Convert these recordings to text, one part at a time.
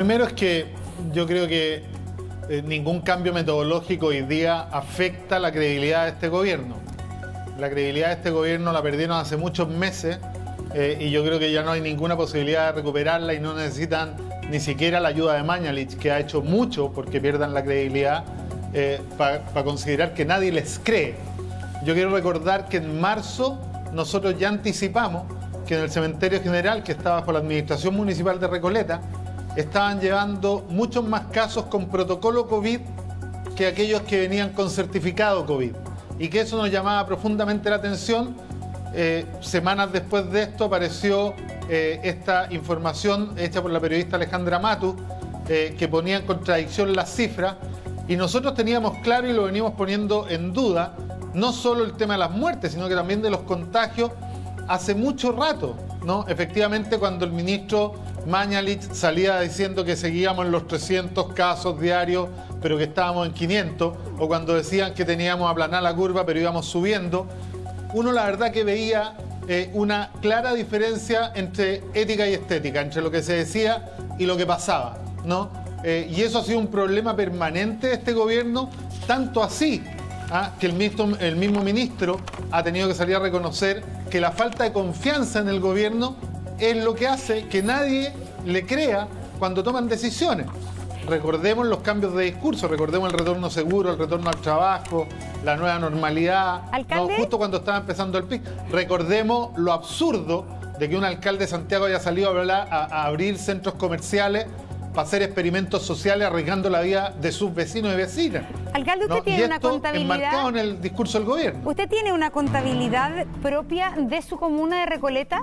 Primero es que yo creo que ningún cambio metodológico hoy día afecta la credibilidad de este gobierno. La credibilidad de este gobierno la perdieron hace muchos meses y yo creo que ya no hay ninguna posibilidad de recuperarla y no necesitan ni siquiera la ayuda de Mañalich, que ha hecho mucho porque pierdan la credibilidad, para considerar que nadie les cree. Yo quiero recordar que en marzo nosotros ya anticipamos que en el cementerio general, que está bajo la administración municipal de Recoleta, estaban llevando muchos más casos con protocolo COVID que aquellos que venían con certificado COVID. Y que eso nos llamaba profundamente la atención. Semanas después de esto apareció esta información hecha por la periodista Alejandra Matus, que ponía en contradicción las cifras. Y nosotros teníamos claro y lo venimos poniendo en duda, no solo el tema de las muertes, sino que también de los contagios hace mucho rato, ¿no? Efectivamente, cuando el ministro Mañalich salía diciendo que seguíamos en los 300 casos diarios, pero que estábamos en 500, o cuando decían que teníamos aplanada la curva, pero íbamos subiendo, uno la verdad que veía una clara diferencia entre ética y estética, entre lo que se decía y lo que pasaba, ¿no? Y eso ha sido un problema permanente de este gobierno, tanto así que el mismo ministro ha tenido que salir a reconocer que la falta de confianza en el gobierno es lo que hace que nadie le crea cuando toman decisiones. Recordemos los cambios de discurso, recordemos el retorno seguro, el retorno al trabajo, la nueva normalidad, ¿no? Justo cuando estaba empezando el pic. Recordemos lo absurdo de que un alcalde de Santiago haya salido a abrir centros comerciales para hacer experimentos sociales arriesgando la vida de sus vecinos y vecinas. Alcalde, usted tiene una contabilidad enmarcado en el discurso del gobierno. ¿Usted tiene una contabilidad propia de su comuna de Recoleta?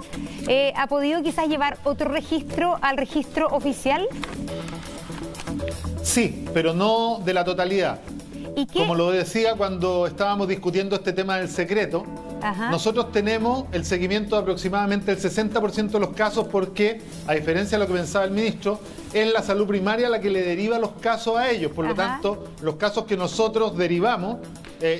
¿Ha podido quizás llevar otro registro al registro oficial? Sí, pero no de la totalidad. ¿Y qué? Como lo decía cuando estábamos discutiendo este tema del secreto, nosotros tenemos el seguimiento de aproximadamente el 60% de los casos porque, a diferencia de lo que pensaba el ministro, es la salud primaria la que le deriva los casos a ellos. Por lo tanto, los casos que nosotros derivamos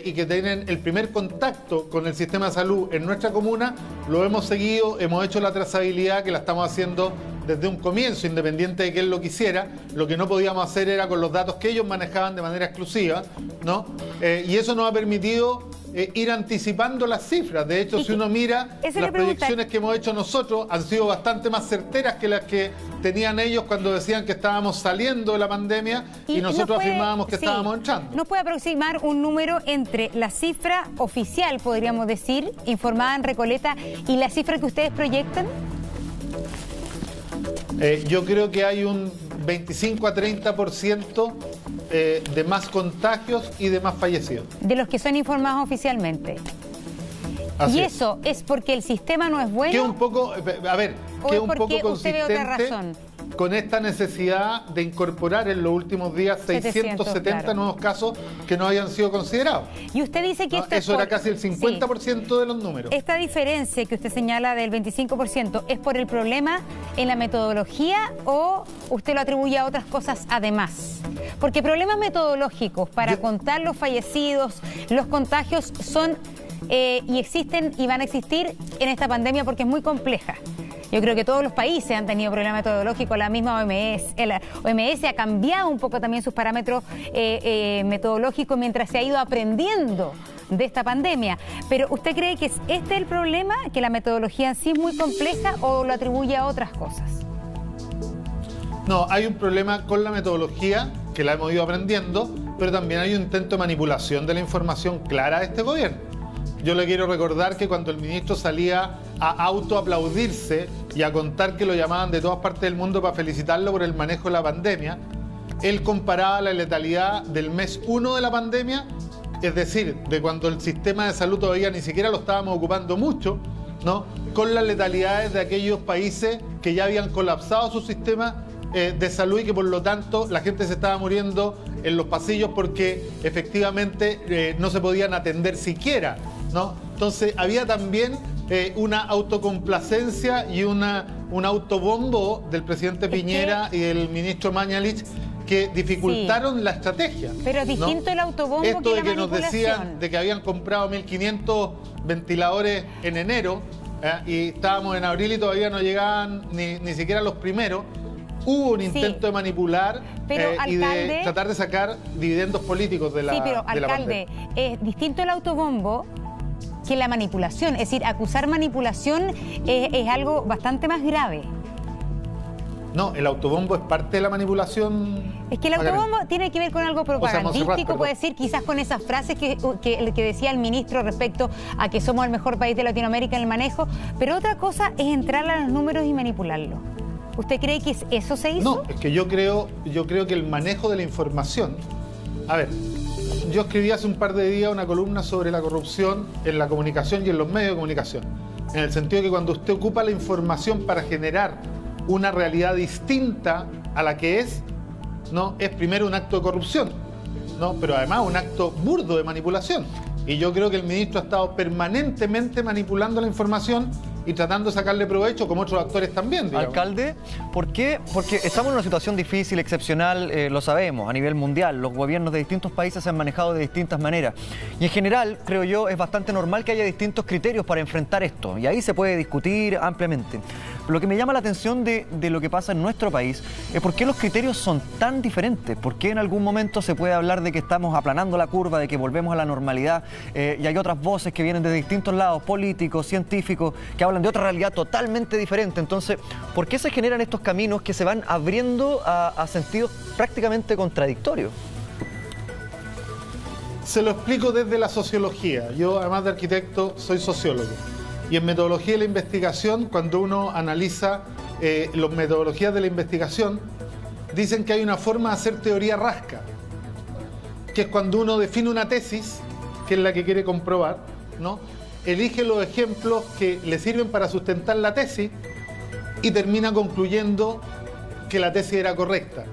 y que tienen el primer contacto con el sistema de salud en nuestra comuna, lo hemos seguido, hemos hecho la trazabilidad que la estamos haciendo desde un comienzo, independiente de que él lo quisiera. Lo que no podíamos hacer era con los datos que ellos manejaban de manera exclusiva, ¿no? Y eso nos ha permitido ir anticipando las cifras. De hecho, si uno mira, las proyecciones que hemos hecho nosotros han sido bastante más certeras que las que tenían ellos cuando decían que estábamos saliendo de la pandemia y nosotros afirmábamos que estábamos entrando. ¿Nos puede aproximar un número entre la cifra oficial, podríamos decir, informada en Recoleta, y la cifra que ustedes proyectan? Yo creo que hay un 25 a 30% de más contagios y de más fallecidos. De los que son informados oficialmente. Así ¿Y eso es porque el sistema no es bueno? Que un poco, a ver, que un poco consistente con esta necesidad de incorporar en los últimos días 670 nuevos casos que no habían sido considerados. Y usted dice que eso era casi el 50% de los números. Esta diferencia que usted señala del 25% ¿es por el problema en la metodología o usted lo atribuye a otras cosas además? Porque problemas metodológicos para contar los fallecidos, los contagios son y existen y van a existir en esta pandemia porque es muy compleja. Yo creo que todos los países han tenido problemas metodológicos, la misma OMS. La OMS ha cambiado un poco también sus parámetros metodológicos mientras se ha ido aprendiendo de esta pandemia. Pero ¿usted cree que es este el problema, que la metodología en sí es muy compleja, o lo atribuye a otras cosas? No, hay un problema con la metodología, que la hemos ido aprendiendo, pero también hay un intento de manipulación de la información clara de este gobierno. Yo le quiero recordar que cuando el ministro salía a autoaplaudirse y a contar que lo llamaban de todas partes del mundo para felicitarlo por el manejo de la pandemia, él comparaba la letalidad del mes 1 de la pandemia, es decir, de cuando el sistema de salud todavía ni siquiera lo estábamos ocupando mucho, ¿no?, con las letalidades de aquellos países que ya habían colapsado su sistema de salud y que por lo tanto la gente se estaba muriendo en los pasillos porque efectivamente no se podían atender siquiera, ¿no? Entonces había también una autocomplacencia y un autobombo del presidente Piñera y del ministro Mañalich que dificultaron la estrategia. Pero es distinto, ¿no?, el autobombo esto que de la que nos decían de que habían comprado 1.500 ventiladores en enero y estábamos en abril y todavía no llegaban ni siquiera los primeros. hubo un intento de manipular y de tratar de sacar dividendos políticos de la pandemia. Sí, pero alcalde, es distinto el autobombo que la manipulación. Es decir, acusar manipulación es algo bastante más grave. No, el autobombo es parte de la manipulación. Es que el autobombo tiene que ver con algo propagandístico, puede decir, quizás con esas frases que decía el ministro respecto a que somos el mejor país de Latinoamérica en el manejo, pero otra cosa es entrar a los números y manipularlo. ¿Usted cree que eso se hizo? No, es que yo creo que el manejo de la información... A ver, yo escribí hace un par de días una columna sobre la corrupción en la comunicación y en los medios de comunicación, en el sentido de que cuando usted ocupa la información para generar una realidad distinta a la que es, ¿no? Es primero un acto de corrupción, ¿no? Pero además un acto burdo de manipulación. Y yo creo que el ministro ha estado permanentemente manipulando la información y tratando de sacarle provecho, como otros actores también, digamos. Alcalde, ¿por qué? Porque estamos en una situación difícil, excepcional, lo sabemos, a nivel mundial. Los gobiernos de distintos países se han manejado de distintas maneras. Y en general, creo yo, es bastante normal que haya distintos criterios para enfrentar esto. Y ahí se puede discutir ampliamente. Lo que me llama la atención de lo que pasa en nuestro país es por qué los criterios son tan diferentes. ¿Por qué en algún momento se puede hablar de que estamos aplanando la curva, de que volvemos a la normalidad? Y hay otras voces que vienen de distintos lados, políticos, científicos, que hablan de otra realidad totalmente diferente. Entonces, ¿por qué se generan estos caminos que se van abriendo a sentidos prácticamente contradictorios? Se lo explico desde la sociología. Yo, además de arquitecto, soy sociólogo. Y en metodología de la investigación, cuando uno analiza las metodologías de la investigación, dicen que hay una forma de hacer teoría rasca, que es cuando uno define una tesis, que es la que quiere comprobar, ¿no? Elige los ejemplos que le sirven para sustentar la tesis y termina concluyendo que la tesis era correcta.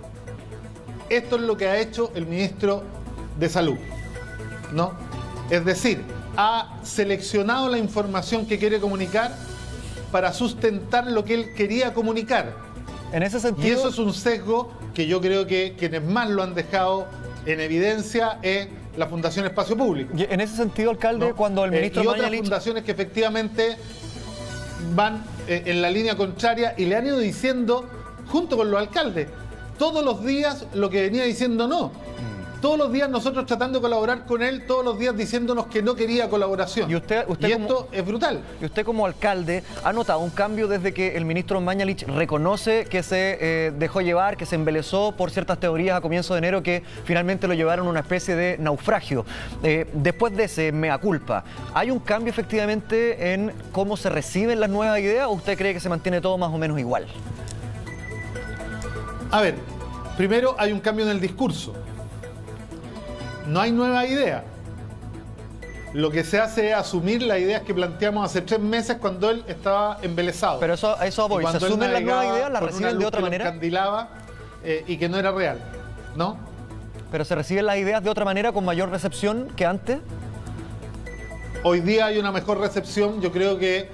Esto es lo que ha hecho el ministro de Salud, ¿no? Es decir, ha seleccionado la información que quiere comunicar para sustentar lo que él quería comunicar. En ese sentido... Y eso es un sesgo que yo creo que quienes más lo han dejado en evidencia es la Fundación Espacio Público. Y en ese sentido, alcalde, ¿no? Cuando el ministro y otras Mañalich... fundaciones que efectivamente van en la línea contraria y le han ido diciendo, junto con los alcaldes, todos los días lo que venía diciendo no. Todos los días nosotros tratando de colaborar con él, todos los días diciéndonos que no quería colaboración. Y esto es brutal. Y usted como alcalde ha notado un cambio desde que el ministro Mañalich reconoce que se dejó llevar, que se embelezó por ciertas teorías a comienzo de enero que finalmente lo llevaron a una especie de naufragio. Después de ese mea culpa, ¿hay un cambio efectivamente en cómo se reciben las nuevas ideas o usted cree que se mantiene todo más o menos igual? A ver, primero hay un cambio en el discurso. No hay nueva idea. Lo que se hace es asumir las ideas que planteamos hace 3 meses cuando él estaba embelesado. Pero eso voy. ¿Se asumen las nuevas ideas? ¿Las reciben de otra manera? Encandilaba y que no era real, ¿no? ¿Pero se reciben las ideas de otra manera con mayor recepción que antes? Hoy día hay una mejor recepción, yo creo que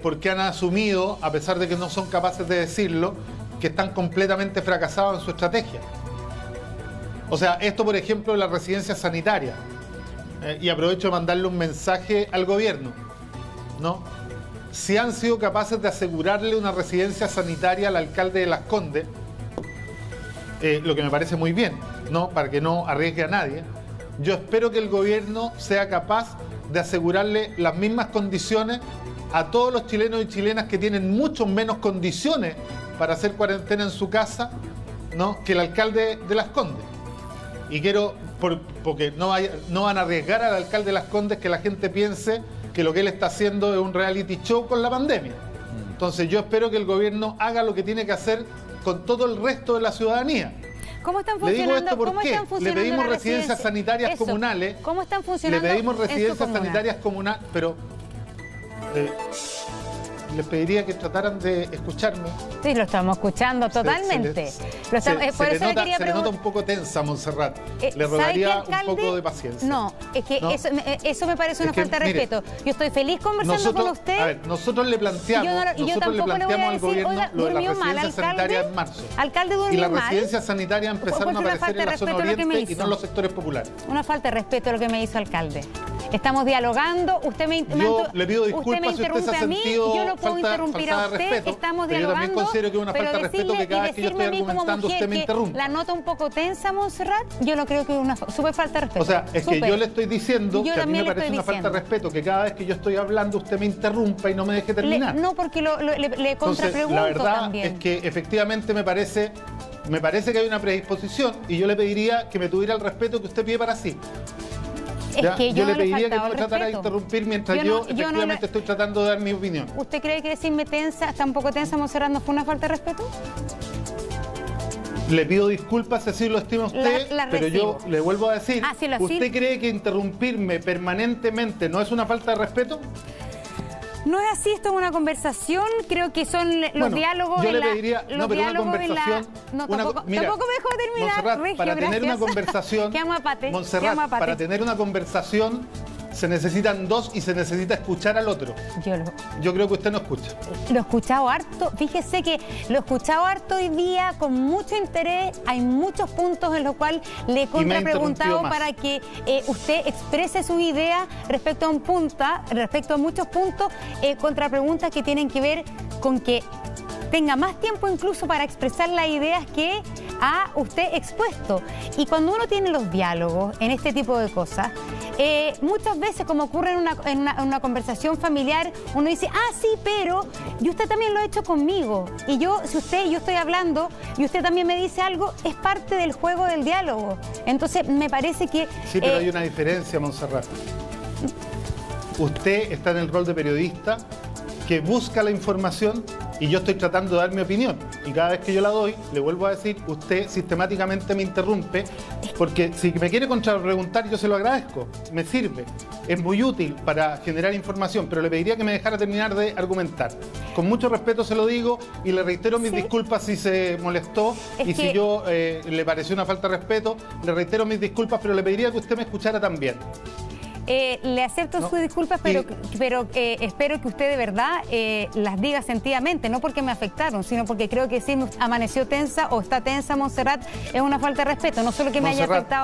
porque han asumido, a pesar de que no son capaces de decirlo, que están completamente fracasados en su estrategia. O sea, esto por ejemplo de las residencias sanitarias, y aprovecho de mandarle un mensaje al gobierno, ¿no? Si han sido capaces de asegurarle una residencia sanitaria al alcalde de Las Condes, lo que me parece muy bien, ¿no? Para que no arriesgue a nadie, yo espero que el gobierno sea capaz de asegurarle las mismas condiciones a todos los chilenos y chilenas que tienen mucho menos condiciones para hacer cuarentena en su casa, ¿no? Que el alcalde de Las Condes. Y quiero, porque no van a arriesgar al alcalde de Las Condes que la gente piense que lo que él está haciendo es un reality show con la pandemia. Entonces yo espero que el gobierno haga lo que tiene que hacer con todo el resto de la ciudadanía. ¿Cómo están funcionando? Le digo esto porque le pedimos residencias sanitarias comunales. ¿Cómo están funcionando? Le pedimos residencias sanitarias comunales, pero les pediría que trataran de escucharme. Sí, lo estamos escuchando totalmente. Se le nota un poco tensa, Montserrat. Le rogaría un poco de paciencia. No, es que eso me parece una falta de respeto. Yo estoy feliz conversando con usted. A ver, nosotros le planteamos, al gobierno lo de las residencias sanitarias en marzo. Alcalde, durmió mal. Y las residencias sanitarias empezaron a aparecer en la zona oriente y no en los sectores populares. Una falta de respeto a lo que me hizo alcalde. Estamos dialogando, usted me Yo le pido disculpas si usted se ha a mí, sentido yo no puedo interrumpir a usted, respeto, estamos pero yo dialogando. también considero que es una falta de respeto que cada vez que yo estoy argumentando usted me interrumpa. La nota un poco tensa, Montserrat, yo no creo que es una súper falta de respeto. O sea, es que yo le estoy diciendo que a mí me parece una falta de respeto que cada vez que yo estoy hablando usted me interrumpa y no me deje terminar. No, porque le contrapregunto la verdad también. es que efectivamente me parece que hay una predisposición y yo le pediría que me tuviera el respeto que usted pide para sí. Es que yo le no pediría que no faltaba me tratara de respeto. interrumpir mientras yo efectivamente estoy tratando de dar mi opinión. ¿Usted cree que decirme tensa, está un poco tensa, Montserrat, no fue una falta de respeto? Le pido disculpas si así lo estima usted, pero yo le vuelvo a decir, ¿usted cree que interrumpirme permanentemente no es una falta de respeto? No es así, esto es una conversación, creo que son los diálogos yo le pediría, no, pero una conversación... tampoco me dejo terminar, Montserrat, Regio, para tener gracias. una conversación... Quedamos a pate, Montserrat, para tener una conversación se necesitan dos y se necesita escuchar al otro. Yo creo que usted no escucha. Lo he escuchado harto, fíjese que lo he escuchado harto hoy día con mucho interés, hay muchos puntos en los cuales le he contrapreguntado para que usted exprese su idea respecto a muchos puntos, contrapreguntas que tienen que ver con que tenga más tiempo incluso para expresar las ideas que ha usted expuesto. Y cuando uno tiene los diálogos en este tipo de cosas, muchas veces, como ocurre en una conversación familiar, uno dice, sí, pero, y usted también lo ha hecho conmigo. Y yo estoy hablando y usted también me dice algo, es parte del juego del diálogo. Entonces, me parece que... Sí, pero hay una diferencia, Montserrat. Usted está en el rol de periodista que busca la información y yo estoy tratando de dar mi opinión. Y cada vez que yo la doy, le vuelvo a decir, usted sistemáticamente me interrumpe, porque si me quiere contrapreguntar, yo se lo agradezco, me sirve. Es muy útil para generar información, pero le pediría que me dejara terminar de argumentar. Con mucho respeto se lo digo y le reitero mis disculpas si se molestó si yo le pareció una falta de respeto, le reitero mis disculpas, pero le pediría que usted me escuchara también. Le acepto sus disculpas, pero espero que usted de verdad las diga sentidamente, no porque me afectaron, sino porque creo que si amaneció tensa o está tensa, Montserrat, es una falta de respeto, no solo que me haya afectado.